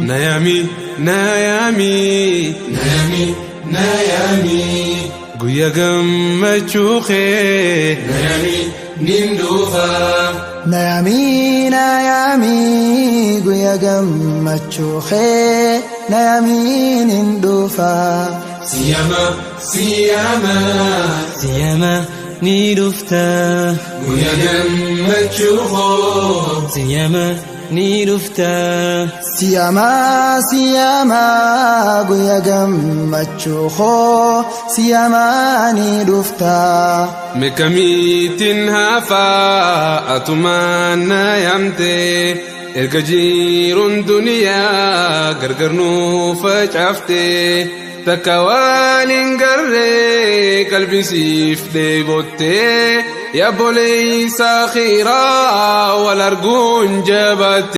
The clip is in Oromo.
Nayami, Nayami, Nayami, Nayami, Guya gammachuu kee Nayami ninduufa. Nayami, Nayami, Guya gammachuu kee Nayami ninduufa. Siyama, Siyama, Siyama ni dhufta. Guya gammachuu koo Siyama ni dhufta. Siyama, Siyama, Guya gammachuu koo Siyama ni dhufta. Meekamiitiin hafaa atumaan naayamte erga jiruun duniyaa gargar nuu facaafte takka waan hin garree qalbisiif dheebottee yaa boleeysa akhiraa wal arguun jabatte.